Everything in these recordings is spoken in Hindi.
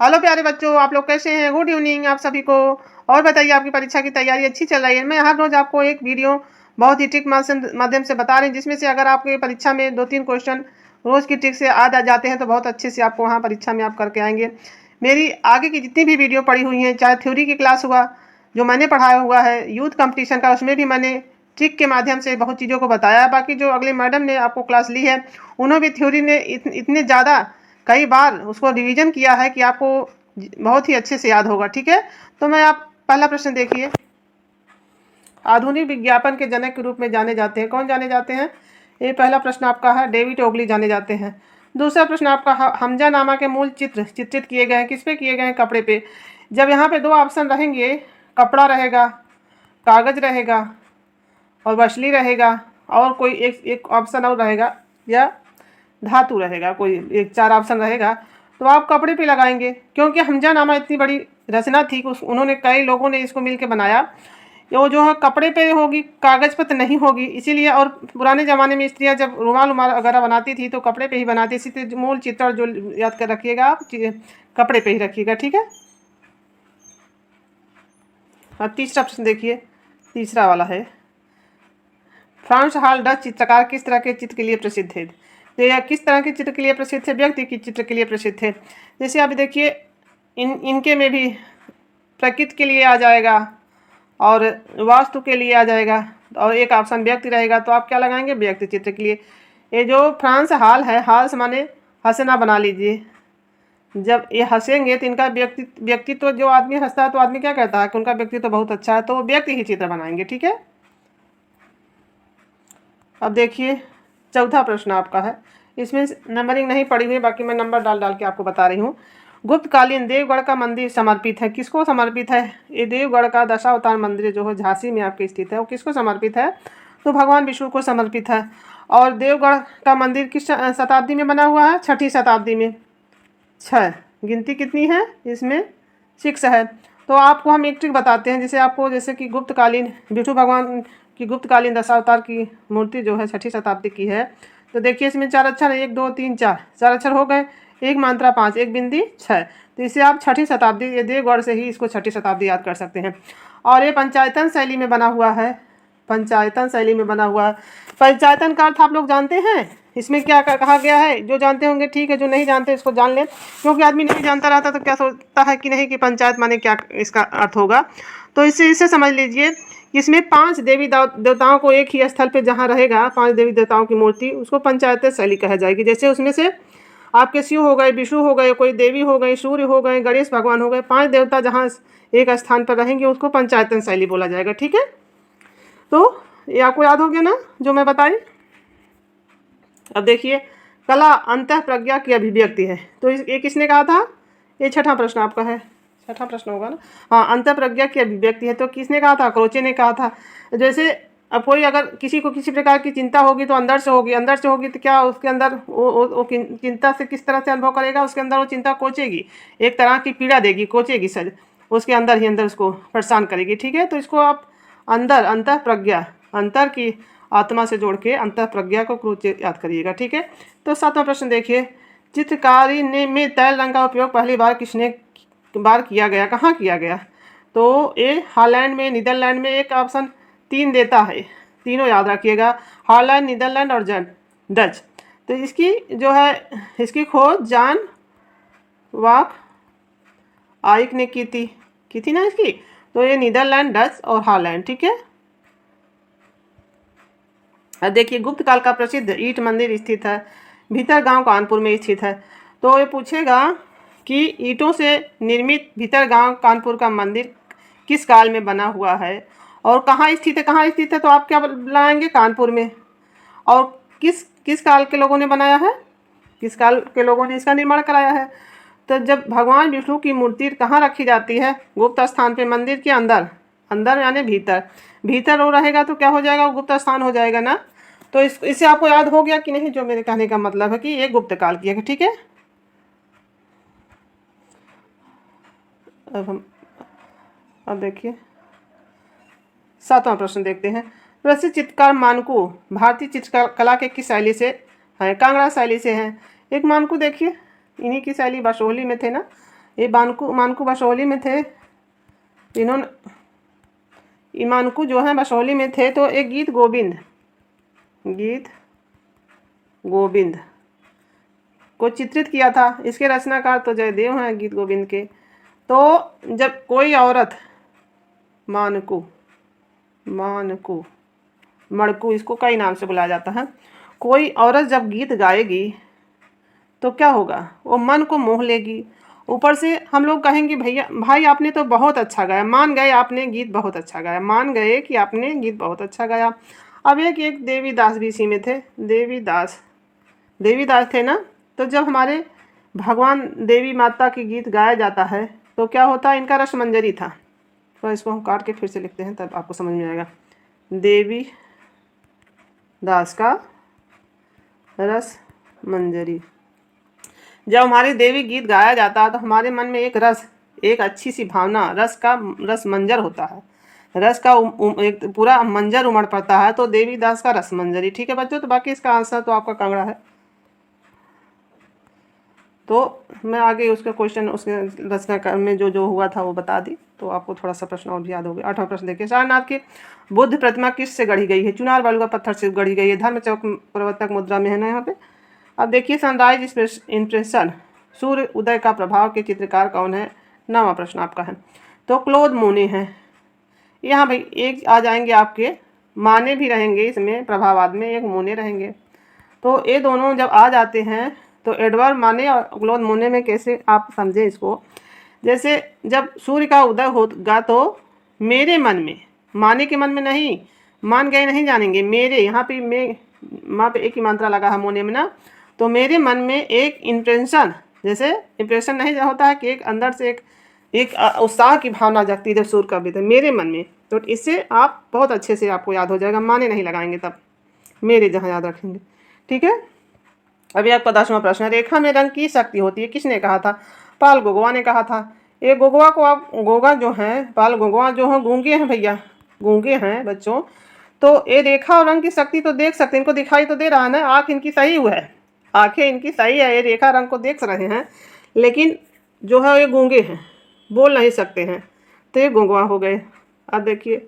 हेलो प्यारे बच्चों, आप लोग कैसे हैं? गुड इवनिंग आप सभी को। और बताइए, आपकी परीक्षा की तैयारी अच्छी चल रही है? मैं हर रोज आपको एक वीडियो बहुत ही ट्रिक माध्यम से बता रही हूँ, जिसमें से अगर आपके परीक्षा में 2-3 क्वेश्चन रोज की ट्रिक से आ जाते हैं तो बहुत अच्छे से आपको वहाँ परीक्षा में आप करके आएंगे। मेरी आगे की जितनी भी वीडियो पढ़ी हुई हैं, चाहे थ्योरी की क्लास हुआ जो मैंने पढ़ाया हुआ है, यूथ कंपटीशन का, उसमें भी मैंने ट्रिक के माध्यम से बहुत चीज़ों को बताया। बाकी जो अगले मैडम ने आपको क्लास ली है, उन्होंने भी थ्योरी ने इतने ज़्यादा कई बार उसको रिवीजन किया है कि आपको बहुत ही अच्छे से याद होगा। ठीक है, तो मैं आप पहला प्रश्न देखिए। आधुनिक विज्ञापन के जनक के रूप में जाने जाते हैं, कौन जाने जाते हैं? ये पहला प्रश्न आपका है, डेविड ओगली जाने जाते हैं। दूसरा प्रश्न आपका, हमजा नामा के मूल चित्र चित्रित किए गए हैं, किस पे किए गए हैं? कपड़े पे। जब यहाँ पे दो ऑप्शन रहेंगे, कपड़ा रहेगा, कागज रहेगा और वसली रहेगा, और कोई एक ऑप्शन और रहेगा या धातु रहेगा, कोई एक 4 ऑप्शन रहेगा, तो आप कपड़े पे लगाएंगे, क्योंकि हमजा नामा इतनी बड़ी रचना थी, उन्होंने कई लोगों ने इसको मिलकर बनाया। वो जो है कपड़े पे होगी, कागज़ पर तो नहीं होगी, इसीलिए। और पुराने ज़माने में स्त्रियाँ जब रुमाल उमाल वगैरह बनाती थी तो कपड़े पे ही बनाती थी। तो मूल चित्र जो याद कर रखिएगा आप, कपड़े पे ही रखिएगा। ठीक है। अब तीसरा प्रश्न देखिए, तीसरा वाला है, फ्रांस हॉल डच चित्रकार किस तरह के चित्र के लिए प्रसिद्ध है? तो यह किस तरह के चित्र के लिए प्रसिद्ध है? व्यक्ति की चित्र के लिए प्रसिद्ध है। जैसे आप देखिए, इनके में भी प्रकृति के लिए आ जाएगा और वास्तु के लिए आ जाएगा, और एक ऑप्शन व्यक्ति रहेगा, तो आप क्या लगाएंगे? व्यक्ति चित्र के लिए। ये जो फ्रांस हॉल है, हॉल से माने हंसना बना लीजिए। जब ये हंसेंगे तो इनका व्यक्तित्व, जो आदमी हंसता है तो आदमी क्या कहता है कि उनका व्यक्तित्व बहुत अच्छा है, तो व्यक्ति ही चित्र बनाएंगे। ठीक है। अब देखिए, चौथा प्रश्न आपका है, इसमें नंबरिंग नहीं पड़ी हुई, बाकी मैं नंबर डाल डाल के आपको बता रही हूँ। गुप्तकालीन देवगढ़ का मंदिर समर्पित है, किसको समर्पित है? ये देवगढ़ का दशावतार मंदिर जो है झांसी में आपके स्थित है, वो किसको समर्पित है? तो भगवान विष्णु को समर्पित है। और देवगढ़ का मंदिर किस शताब्दी में बना हुआ है? 6ठी शताब्दी में। 6 गिनती कितनी है इसमें? 6 है। तो आपको हम एक ट्रिक बताते हैं, जैसे आपको, जैसे कि गुप्तकालीन विष्णु भगवान की गुप्तकालीन दशावतार की मूर्ति जो है 6ठी शताब्दी की है। तो देखिए, इसमें 4 अक्षर है, 1 2 3 4 अक्षर हो गए, एक मात्रा 5, एक बिंदी 6। तो इसे आप 6ठी शताब्दी, ये देवगढ़ से ही इसको 6ठी शताब्दी याद कर सकते हैं। और ये पंचायतन शैली में बना हुआ है, पंचायतन शैली में बना हुआ है। पंचायतन का अर्थ आप लोग जानते हैं? इसमें क्या कहा गया है? जो जानते होंगे ठीक है, जो नहीं जानते इसको जान लें, क्योंकि आदमी नहीं जानता रहता तो क्या सोचता है कि नहीं कि पंचायत माने क्या इसका अर्थ होगा। तो इसे समझ लीजिए, इसमें 5 देवी देवताओं को एक ही स्थल पे जहाँ रहेगा, 5 देवी देवताओं की मूर्ति, उसको पंचायत शैली कहा जाएगी। जैसे उसमें से आपके शिव हो गए, विष्णु हो गए, कोई देवी हो गई, सूर्य हो गए, गणेश भगवान हो गए, 5 देवता जहाँ एक स्थान पर रहेंगे उसको पंचायतन शैली बोला जाएगा। ठीक है। तो ये आपको याद हो गया ना जो मैं बताई। अब देखिए, कला अंतः प्रज्ञा की अभिव्यक्ति है, तो ये किसने कहा था? ये 6ठा प्रश्न आपका है, 6ठा प्रश्न होगा ना। हाँ, अंतः प्रज्ञा की अभिव्यक्ति है, तो किसने कहा था? क्रोचे ने कहा था। जैसे अब कोई अगर किसी को किसी प्रकार की चिंता होगी तो अंदर से होगी, अंदर से होगी तो क्या उसके अंदर वो चिंता से किस तरह से अनुभव करेगा? उसके अंदर वो चिंता कोचेगी, एक तरह की पीड़ा देगी, कोचेगी सर, उसके अंदर ही अंदर उसको परेशान करेगी। ठीक है। तो इसको आप अंदर, अंतः प्रज्ञा, अंतर की आत्मा से जोड़ के अंतः प्रज्ञा को क्रोच याद करिएगा। ठीक है। तो 7वां प्रश्न देखिए, चित्रकारी में तैल रंग का उपयोग पहली बार किसने किया गया, कहाँ किया गया? तो ये हॉलैंड में, नीदरलैंड में। एक ऑप्शन 3 देता है, तीनों याद रखिएगा, हॉलैंड, नीदरलैंड और डच। तो इसकी जो है, इसकी खोज जॉन वाक आइक ने की थी ना इसकी। तो ये नीदरलैंड, डच और हॉलैंड। ठीक है। देखिए, गुप्त काल का प्रसिद्ध ईंट मंदिर स्थित है भीतर गांव कानपुर में स्थित है। तो ये पूछेगा कि ईंटों से निर्मित भीतर गांव कानपुर का मंदिर किस काल में बना हुआ है और कहाँ स्थित है? कहाँ स्थित है तो आप क्या लाएंगे? कानपुर में। और किस किस काल के लोगों ने बनाया है? किस काल के लोगों ने इसका निर्माण कराया है? तो जब भगवान विष्णु की मूर्ति कहाँ रखी जाती है? गुप्त स्थान पे, मंदिर के अंदर, अंदर यानी भीतर, भीतर वो रहेगा तो क्या हो जाएगा? वो गुप्त स्थान हो जाएगा ना। तो इससे आपको याद हो गया कि नहीं, जो मेरे कहने का मतलब है कि ये गुप्त काल की है। ठीक है। अब देखिए 7वां प्रश्न देखते हैं, प्रसिद्ध चित्रकार मानकू भारतीय चित्रकला के किस शैली से हैं? कांगड़ा शैली से हैं। एक मानकू देखिए, इन्हीं की शैली बसोहली में थे ना, ये इमानकू बसोहली में थे, इन्होंने इमानकू जो है बसोहली में थे। तो एक गीत गोविंद को चित्रित किया था, इसके रचनाकार तो जयदेव हैं गीत गोविंद के। तो जब कोई औरत मड़कू इसको कई नाम से बुलाया जाता है, कोई औरत जब गीत गाएगी तो क्या होगा, वो मन को मोह लेगी। ऊपर से हम लोग कहेंगे भैया भाई आपने तो बहुत अच्छा गाया, मान गए आपने गीत बहुत अच्छा गाया, मान गए कि आपने गीत बहुत अच्छा गाया। अब एक देवीदास भी इसी में थे, देवीदास थे ना। तो जब हमारे भगवान देवी माता के गीत गाया जाता है तो क्या होता है, इनका रसमंजरी था। तो इसको हम काट के फिर से लिखते हैं तब आपको समझ में आएगा। देवी दास का रसमंजरी। जब हमारी देवी गीत गाया जाता है तो हमारे मन में एक अच्छी सी भावना, रस मंजर होता है, रस का एक पूरा मंजर उमड़ पड़ता है। तो देवीदास का रसमंजरी। ठीक है बच्चों, तो बाकी इसका आंसर तो आपका कांगड़ा है। तो मैं आगे उसका क्वेश्चन उसके रचना में जो हुआ था वो बता दी, तो आपको थोड़ा सा प्रश्न और भी याद हो गया। 8वां प्रश्न देखिए, सारनाथ की बुद्ध प्रतिमा किस से गढ़ी गई है? चुनार बालू का पत्थर से गढ़ी गई है। धर्म चौक प्रवर्तक मुद्रा में है ना यहाँ पे। अब देखिए, सनराइज इंप्रेशन, सूर्य उदय का प्रभाव के चित्रकार कौन है? 9वां प्रश्न आपका है। तो क्लोद मोने हैं। यहाँ भाई एक आ जाएंगे आपके, माने भी रहेंगे इसमें, प्रभावाद में एक मोने रहेंगे। तो ये दोनों जब आ जाते हैं तो एडवर्ड माने और क्लोद मोने में कैसे आप समझें इसको। जैसे जब सूर्य का उदय होगा तो मेरे मन में, माने के मन में नहीं, मान गए नहीं जानेंगे, मेरे यहाँ पे वहाँ पे एक ही मात्रा लगा है मोने में ना। तो मेरे मन में एक इम्प्रेशन, जैसे इम्प्रेशन नहीं होता है कि एक अंदर से एक उत्साह की भावना जगती है जब सूर्य का उदय है मेरे मन में। तो इससे आप बहुत अच्छे से आपको याद हो जाएगा, माने नहीं लगाएंगे तब, मेरे जहाँ याद रखेंगे। ठीक है। अभी आपका 10वां प्रश्न है, रेखा में रंग की शक्ति होती है, किसने कहा था? पाल गोगवा ने कहा था। ये गोगवा को आप, गोगा जो हैं, पाल गोगवा जो हैं गूंगे हैं भैया, गूंगे हैं बच्चों। तो ये रेखा और रंग की शक्ति तो देख सकते हैं, इनको दिखाई तो दे रहा है ना, आँख इनकी सही हुआ है, आँखें इनकी सही है, ये रेखा रंग को देख रहे हैं, लेकिन जो है ये गूंगे हैं, बोल नहीं सकते हैं, तो ये गोगवा हो गए। अब देखिए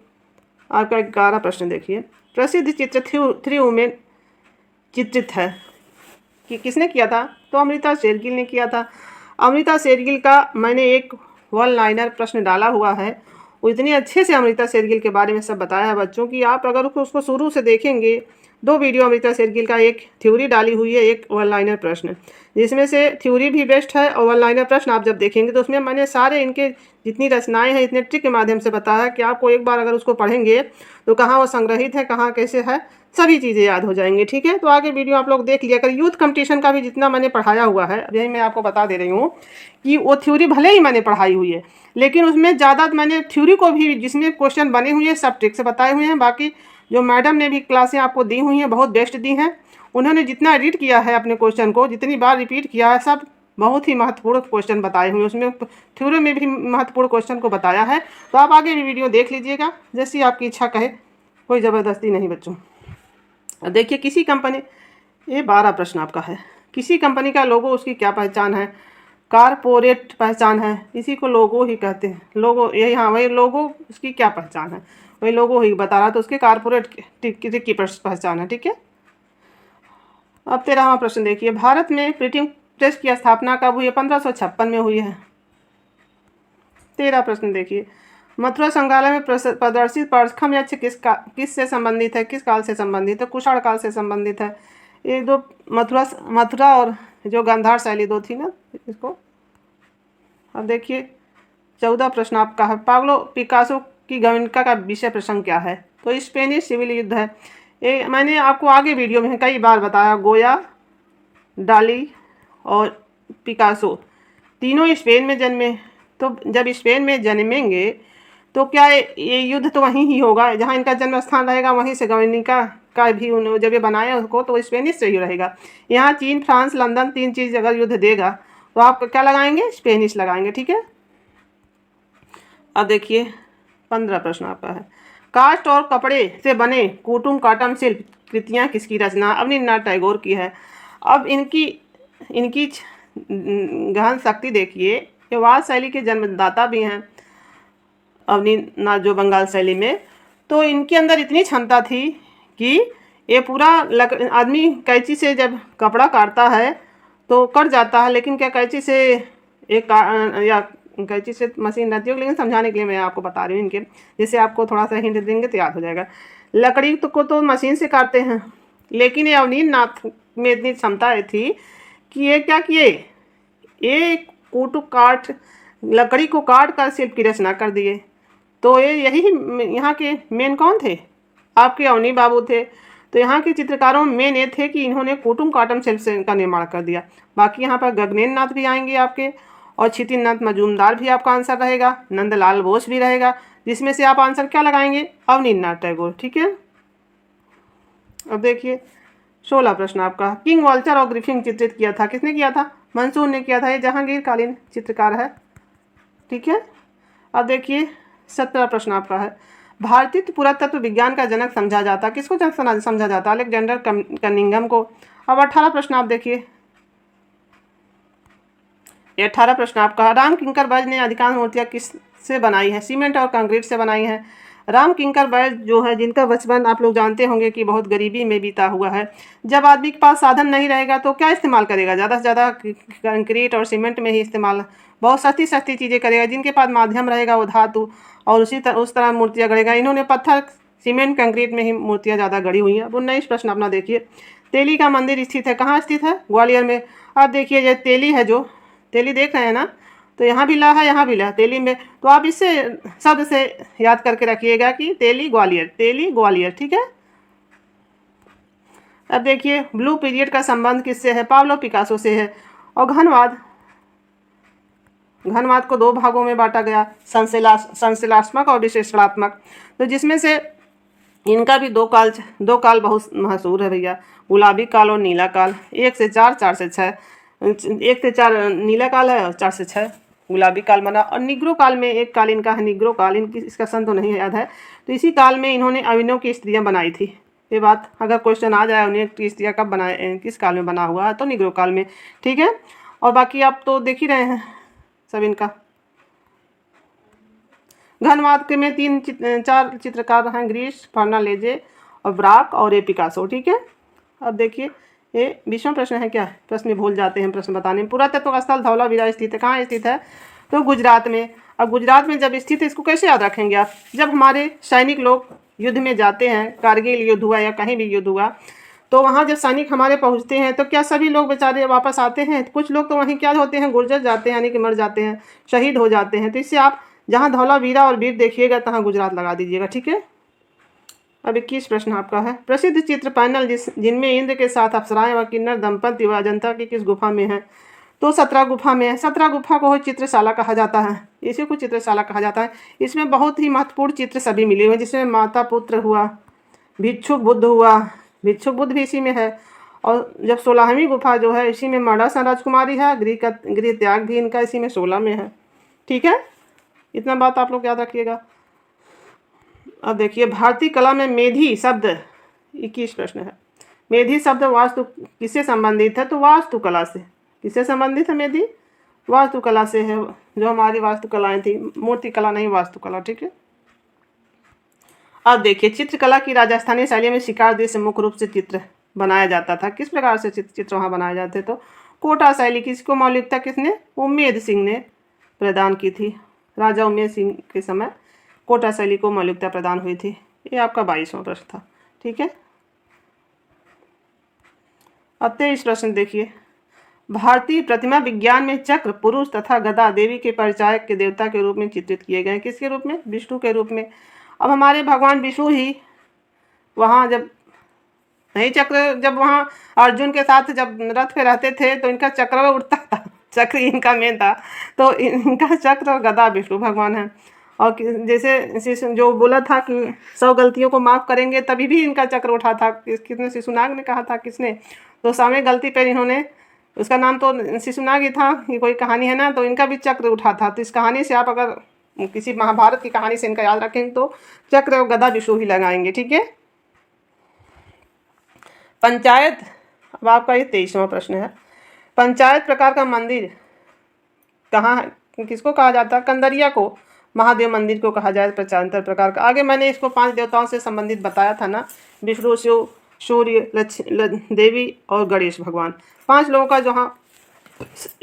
आपका 11 प्रश्न देखिए, प्रसिद्ध चित्र थ्री वुमेन चित्रित है कि किसने किया था? तो अमृता शेरगिल ने किया था। अमृता शेरगिल का मैंने एक 1 लाइनर प्रश्न डाला हुआ है, वो इतनी अच्छे से अमृता शेरगिल के बारे में सब बताया है बच्चों की, आप अगर उसको शुरू से देखेंगे, 2 वीडियो अमृता शेरगिल का, एक थ्योरी डाली हुई है, एक 1 लाइनर प्रश्न, जिसमें से थ्योरी भी बेस्ट है और 1 लाइनर प्रश्न आप जब देखेंगे तो उसमें मैंने सारे इनके जितनी रचनाएं हैं इतने ट्रिक के माध्यम से बताया कि आपको एक बार अगर उसको पढ़ेंगे तो कहाँ वो संग्रहित है, कहाँ कैसे है, सभी चीज़ें याद हो जाएंगी। ठीक है। तो आगे वीडियो आप लोग देख लिया कर। यूथ कंपटीशन का भी जितना मैंने पढ़ाया हुआ है, अब यही मैं आपको बता दे रही हूँ कि वो थ्योरी भले ही मैंने पढ़ाई हुई है, लेकिन उसमें ज़्यादा मैंने थ्योरी को भी, जिसमें क्वेश्चन बने हुए हैं, सब ट्रिक से बताए हुए हैं। बाकी जो मैडम ने भी क्लासें आपको दी हुई हैं, बहुत बेस्ट दी हैं, उन्होंने जितना रीड किया है अपने क्वेश्चन को, जितनी बार रिपीट किया है, सब बहुत ही महत्वपूर्ण क्वेश्चन बताए हुए हैं, उसमें थ्योरी में भी महत्वपूर्ण क्वेश्चन को बताया है। तो आप आगे भी वीडियो देख लीजिएगा, जैसी आपकी इच्छा कहे, कोई ज़बरदस्ती नहीं बच्चों। देखिए, किसी कंपनी, ये 12 प्रश्न आपका है, किसी कंपनी का लोगो उसकी क्या पहचान है? कारपोरेट पहचान है, इसी को लोगो ही कहते हैं। लोगो यही, हाँ वही लोगो, उसकी क्या पहचान है, वही लोगो ही बता रहा, तो उसके कारपोरेट की पहचान है। ठीक है। अब 13वां प्रश्न देखिए, भारत में प्रिंटिंग प्रेस की स्थापना कब हुई है? 1556 में हुई है। 13 प्रश्न देखिए, मथुरा संग्रहालय में प्रदर्शित परखम यक्ष किस से संबंधित है, किस काल से संबंधित है? कुषाण काल से संबंधित है। ये दो मथुरा और जो गांधार शैली 2 थी ना, इसको। अब देखिए 14 प्रश्न आपका है, पाब्लो पिकासो की गवर्निका का विषय प्रसंग क्या है? तो स्पेनिश सिविल युद्ध है। ये मैंने आपको आगे वीडियो में कई बार बताया, गोया, डाली और पिकासो तीनों स्पेन में जन्मे। तो जब स्पेन में जन्मेंगे तो क्या ये युद्ध तो वहीं ही होगा, जहाँ इनका जन्म स्थान रहेगा वहीं से गवर्निका का भी जब ये बनाया उसको तो स्पेनिश से ही रहेगा। यहाँ चीन, फ्रांस, लंदन 3 चीज़ अगर युद्ध देगा तो आप क्या लगाएंगे? स्पेनिश लगाएंगे। ठीक है। अब देखिए 15 प्रश्न आपका है, काष्ठ और कपड़े से बने कुटुम काटम शिल्प कृतियाँ किसकी रचना? अवनीन्द्रनाथ टैगोर की है। अब इनकी गहन शक्ति देखिए, ये वाद शैली के जन्मदाता भी हैं अवनीनाथ जो बंगाल शैली में। तो इनके अंदर इतनी क्षमता थी कि ये पूरा आदमी कैंची से जब कपड़ा काटता है तो कट जाता है, लेकिन क्या कैंची से या कैंची से मशीन रहती है, लेकिन समझाने के लिए मैं आपको बता रही हूँ इनके, जैसे आपको थोड़ा सा हिंट देंगे तो याद हो जाएगा। लकड़ी को तो मशीन से काटते हैं, लेकिन ये अवनीनाथ में इतनी क्षमता थी कि ये क्या किए, ये लकड़ी को काट कर शिल्प की रचना कर दिए। तो ये यही यहाँ के मेन कौन थे, आपके अवनी बाबू थे। तो यहाँ के चित्रकारों में मेन ये थे कि इन्होंने कुटुम काटम शिल्प का निर्माण कर दिया। बाकी यहाँ पर गगनेन्द्र नाथ भी आएंगे आपके, और क्षितिनाथ मजूमदार भी आपका आंसर रहेगा, नंदलाल बोस भी रहेगा, जिसमें से आप आंसर क्या लगाएंगे, अवनीन्द्रनाथ टैगोर। ठीक है। अब देखिए 16 प्रश्न आपका, किंग वॉल्चर और ग्रिफिन चित्रित किया था, किसने किया था, मंसूर ने किया था। ये जहांगीरकालीन चित्रकार है। ठीक है। अब देखिए 17 प्रश्न आपका है, भारतीय पुरातत्व विज्ञान का जनक समझा जाता, किसको समझा जाता, अलेक्जेंडर कनिंघम को। अब 18 प्रश्न आप देखिए, ये 18 प्रश्न आपका, राम किंकर बैज ने अधिकांश मूर्तियाँ किससे बनाई है, सीमेंट और कंक्रीट से बनाई हैं। राम किंकर बैज जो है, जिनका बचपन आप लोग जानते होंगे कि बहुत गरीबी में बीता हुआ है। जब आदमी के पास साधन नहीं रहेगा तो क्या इस्तेमाल करेगा, ज़्यादा से ज़्यादा कंक्रीट और सीमेंट में ही इस्तेमाल, बहुत सस्ती सस्ती चीज़ें करेगा। जिनके पास माध्यम रहेगा वो धातु और उस तरह मूर्तियाँ गढ़ेगा। इन्होंने पत्थर, सीमेंट, कंक्रीट में ही मूर्तियाँ ज़्यादा गढ़ी हुई हैं। अब 19 प्रश्न अपना देखिए, तेली का मंदिर स्थित है, कहाँ स्थित है, ग्वालियर में। अब देखिए ये तेली है, जो तेली देख रहे हैं ना, तो यहाँ भी ला है, यहाँ भी ला, तेली में। तो आप इससे शब्द से याद करके रखिएगा कि तेली ग्वालियर, तेली ग्वालियर। ठीक है। अब देखिए ब्लू पीरियड का संबंध किससे है, पाब्लो पिकासो से है। और घनवाद को 2 भागों में बांटा गया, संश्लेषणात्मक और विश्लेषणात्मक। तो जिसमें से इनका भी दो काल बहुत मशहूर है भैया, गुलाबी काल और नीला काल। 1 से 4, 4 से 6, 1 से 4 नीला काल है और 4 से 6 गुलाबी काल बना। और निग्रो काल में एक काल इनका है, निग्रो काल, इनकी इसका सन तो नहीं याद है। तो इसी काल में इन्होंने अभिनव की स्त्रियाँ बनाई थी। ये बात अगर क्वेश्चन आ जाए उन्हें की स्त्रियाँ कब बनाए, किस काल में बना हुआ है, तो निग्रो काल में। ठीक है। और बाकी आप तो देख ही रहे हैं सब इनका। घनवाद के में 4 चित्रकार हैं, ग्रीस, फर्नांडीज और ब्राक और ए पिकासो। ठीक है। अब देखिए ये 20वां प्रश्न है, क्या प्रश्न भूल जाते हैं प्रश्न बताने में। पुरातत्व स्थल धौलावीरा स्थित है, कहाँ स्थित है, तो गुजरात में। अब गुजरात में जब स्थित है, इसको कैसे याद रखेंगे आप, जब हमारे सैनिक लोग युद्ध में जाते हैं, कारगिल युद्ध हुआ या कहीं भी युद्ध हुआ, तो वहाँ जब सैनिक हमारे पहुँचते हैं तो क्या सभी लोग बेचारे वापस आते हैं, कुछ लोग तो वहीं क्या होते हैं, गुर्जर जाते हैं, यानी कि मर जाते हैं, शहीद हो जाते हैं। तो इससे आप जहाँ धौलावीरा और वीर देखिएगा तहाँ गुजरात लगा दीजिएगा। ठीक है। अब 21 प्रश्न आपका है, प्रसिद्ध चित्र पैनल जिनमें इंद्र के साथ अप्सराएं व किन्नर दंपति व अजंता की किस गुफा में है, तो 17 गुफा में है। 17 गुफा को चित्रशाला कहा जाता है, इसी को चित्रशाला कहा जाता है। इसमें बहुत ही महत्वपूर्ण चित्र सभी मिले हुए हैं, जिसमें माता पुत्र हुआ, भिक्षुक बुद्ध हुआ, भिक्षुक बुद्ध भी इसी में है। और जब 16वीं गुफा जो है इसी में मानसा राजकुमारी है, गृह त्याग भी इनका इसी में 16 में है। ठीक है। इतना बात आप लोग याद रखिएगा। अब देखिए भारतीय कला में मेधी शब्द, 21 प्रश्न है, मेधी शब्द वास्तु किससे संबंधित है, तो वास्तुकला से। किससे संबंधित है मेधी, वास्तुकला से है, जो हमारी वास्तुकलाएं थी, मूर्तिकला नहीं वास्तुकला। ठीक है। अब देखिए चित्रकला की राजस्थानी शैली में शिकार दृश्य मुख्य रूप से चित्र बनाया जाता था, किस प्रकार से चित्र वहाँ बनाए जाते, तो कोटा शैली। किसको मौलिकता किसने, उम्मेद सिंह ने प्रदान की थी, राजा उम्मेद सिंह के समय कोटा शैली को मौलिकता प्रदान हुई थी। ये आपका 22वां प्रश्न था। ठीक है। अब 23 प्रश्न देखिए, भारतीय प्रतिमा विज्ञान में चक्र पुरुष तथा गदा देवी के परिचायक के देवता के रूप में चित्रित किए गए, किसके रूप में, विष्णु के रूप में। अब हमारे भगवान विष्णु ही वहाँ जब नहीं चक्र, जब वहाँ अर्जुन के साथ जब रथ पे रहते थे तो इनका चक्र उड़ता था, चक्र इनका मेन था, तो इनका चक्र और गदा विष्णु भगवान है। और जैसे जो बोला था कि 100 गलतियों को माफ़ करेंगे, तभी भी इनका चक्र उठा था, किसने, शिशुनाग ने कहा था, किसने, तो 100वें गलती पर इन्होंने, उसका नाम तो शिशुनाग ही था, ये कोई कहानी है ना, तो इनका भी चक्र उठा था। तो इस कहानी से आप अगर किसी महाभारत की कहानी से इनका याद रखेंगे तो चक्र और गदा विष्णु ही लगाएंगे। ठीक है। पंचायत, अब आपका ये 23वां प्रश्न है, पंचायत प्रकार का मंदिर कहाँ किसको कहा जाता है? कंदरिया को, महादेव मंदिर को कहा जाए प्रचारांतर प्रकार का। आगे मैंने इसको 5 देवताओं से संबंधित बताया था ना, विष्णु, शिव, सूर्य, देवी और गणेश भगवान। 5 लोगों का जहाँ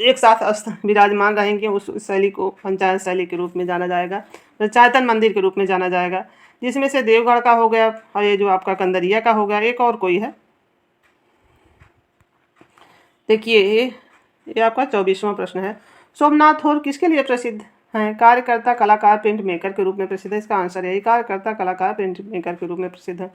एक साथ विराजमान रहेंगे उस शैली को पंचायत शैली के रूप में जाना जाएगा, पंचायतन मंदिर के रूप में जाना जाएगा, जिसमें से देवगढ़ का हो गया और ये जो आपका कंदरिया का हो गया, एक और कोई है। देखिए ये आपका 24वां प्रश्न है। सोमनाथ होर किसके लिए प्रसिद्ध हैं? कार्यकर्ता, कलाकार, प्रिंट मेकर के रूप में प्रसिद्ध है। इसका आंसर है कार्यकर्ता, कलाकार, प्रिंट मेकर के रूप में प्रसिद्ध है।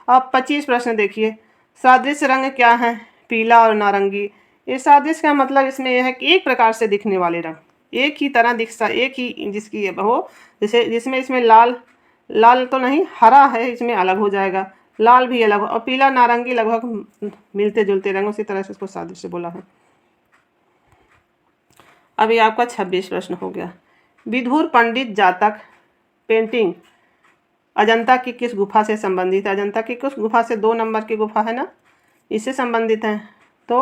अब 25 प्रश्न देखिए। सादृश्य रंग क्या है? पीला और नारंगी। इस सादृश्य का मतलब इसमें यह है कि एक प्रकार से दिखने वाले रंग, एक ही तरह दिखता, एक ही जिसकी हो, जैसे जिसमें इसमें लाल तो नहीं, हरा है, इसमें अलग हो जाएगा, लाल भी अलग, और पीला नारंगी लगभग मिलते जुलते रंग, उसी तरह से इसको सादृश्य बोला है। अभी आपका 26 प्रश्न हो गया। विधुर पंडित जातक पेंटिंग अजंता की किस गुफा से संबंधित है? अजंता की किस गुफा से? 2 नंबर की गुफा है ना, इससे संबंधित है। तो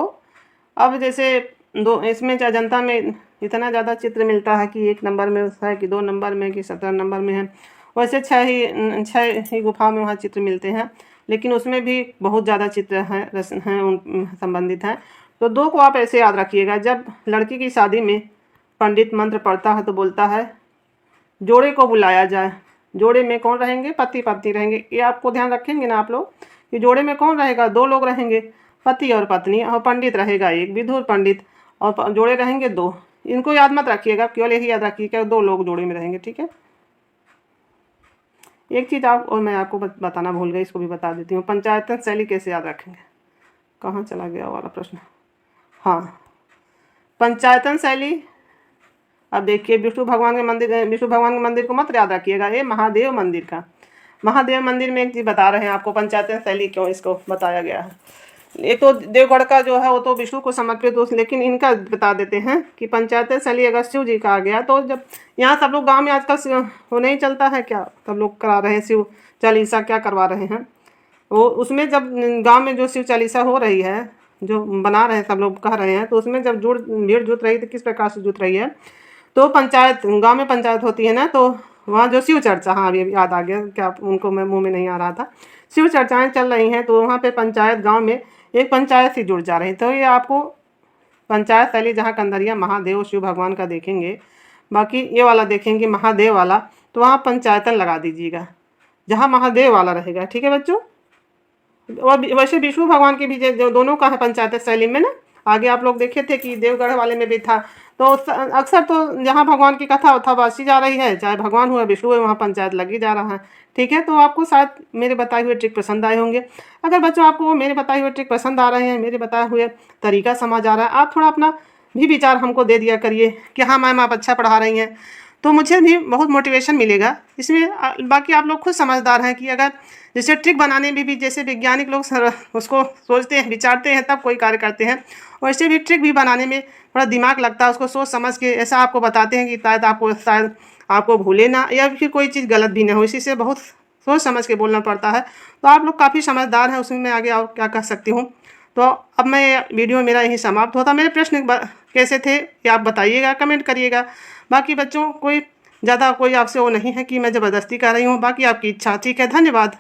अब जैसे इसमें अजंता में इतना ज़्यादा चित्र मिलता है कि 1 नंबर में है कि 2 नंबर में कि 17 नंबर में है, वैसे 6 ही गुफा में वहाँ चित्र मिलते हैं, लेकिन उसमें भी बहुत ज़्यादा चित्र हैं उन संबंधित हैं। तो 2 को आप ऐसे याद रखिएगा। जब लड़की की शादी में पंडित मंत्र पढ़ता है तो बोलता है जोड़े को बुलाया जाए। जोड़े में कौन रहेंगे? पति पत्नी रहेंगे। ये आपको ध्यान रखेंगे ना आप लोग कि जोड़े में कौन रहेगा? 2 लोग रहेंगे, पति और पत्नी, और पंडित रहेगा एक, विधुर पंडित, और जोड़े रहेंगे 2। इनको याद मत रखिएगा, केवल यही याद रखिएगा 2 लोग जोड़े में रहेंगे, ठीक है। एक चीज़ और मैं आपको बताना भूल गई, इसको भी बता देती हूँ। पंचायतन शैली कैसे याद रखेंगे? कहाँ चला गया वाला प्रश्न? हाँ, पंचायतन शैली। अब देखिए विष्णु भगवान के मंदिर को मत याद रखिएगा, ये महादेव मंदिर में एक चीज़ बता रहे हैं आपको, पंचायतन शैली क्यों इसको बताया गया है। एक तो देवगढ़ का जो है वो तो विष्णु को समर्पित हो, लेकिन इनका बता देते हैं कि पंचायत शैली अगर शिव जी का आ गया तो जब यहाँ सब लोग गांव में आजकल वो नहीं चलता है क्या, सब लोग करा रहे हैं शिव चालीसा, क्या करवा रहे हैं वो, उसमें जब गांव में जो शिव चालीसा हो रही है, जो बना रहे हैं सब लोग कह रहे हैं, तो उसमें जब भीड़ जुट रही, तो किस प्रकार से जुट रही है? तो पंचायत, गाँव में पंचायत होती है ना, तो वहाँ जो शिव चर्चा, हाँ अभी याद आ गया, क्या उनको मैं मुँह में नहीं आ रहा था, शिव चर्चाएँ चल रही हैं, तो वहाँ पे पंचायत, गांव में एक पंचायत से जुड़ जा रही है। तो ये आपको पंचायत शैली जहाँ कंदरिया महादेव शिव भगवान का देखेंगे, बाकी ये वाला देखेंगे महादेव वाला, तो वहाँ पंचायतन लगा दीजिएगा जहाँ महादेव वाला रहेगा, ठीक है बच्चों। और वैसे विष्णु भगवान के भी जो दोनों का है पंचायत शैली में ना, आगे आप लोग देखे थे कि देवगढ़ वाले में भी था। तो अक्सर तो जहाँ भगवान की कथा उथा बासी जा रही है, चाहे भगवान हुए विष्णु हुए, वहाँ पंचायत लगी जा रहा है, ठीक है। तो आपको शायद मेरे बताए हुए ट्रिक पसंद आए होंगे। अगर बच्चों आपको मेरे बताए हुए ट्रिक पसंद आ रहे हैं, मेरे बताए हुए तरीका समझ आ रहा है, आप थोड़ा अपना भी विचार हमको दे दिया करिए कि हाँ मैम आप अच्छा पढ़ा रही हैं, तो मुझे भी बहुत मोटिवेशन मिलेगा इसमें। बाकी आप लोग खुद समझदार हैं कि अगर जैसे ट्रिक बनाने में भी जैसे वैज्ञानिक लोग उसको सोचते हैं, विचारते हैं, तब कोई कार्य करते हैं, वैसे भी ट्रिक भी बनाने में थोड़ा दिमाग लगता है, उसको सोच समझ के ऐसा आपको बताते हैं कि शायद आपको भूले ना, या फिर कोई चीज़ गलत भी ना हो, इसी से बहुत सोच समझ के बोलना पड़ता है। तो आप लोग काफ़ी समझदार हैं, उसमें मैं आगे और क्या कह सकती हूँ। तो अब मैं वीडियो मेरा यहीं समाप्त होता। मेरे प्रश्न कैसे थे ये आप बताइएगा, कमेंट करिएगा। बाकी बच्चों कोई ज़्यादा कोई आपसे वो नहीं है कि मैं ज़बरदस्ती कर रही हूँ, बाकी आपकी इच्छा, ठीक है। धन्यवाद।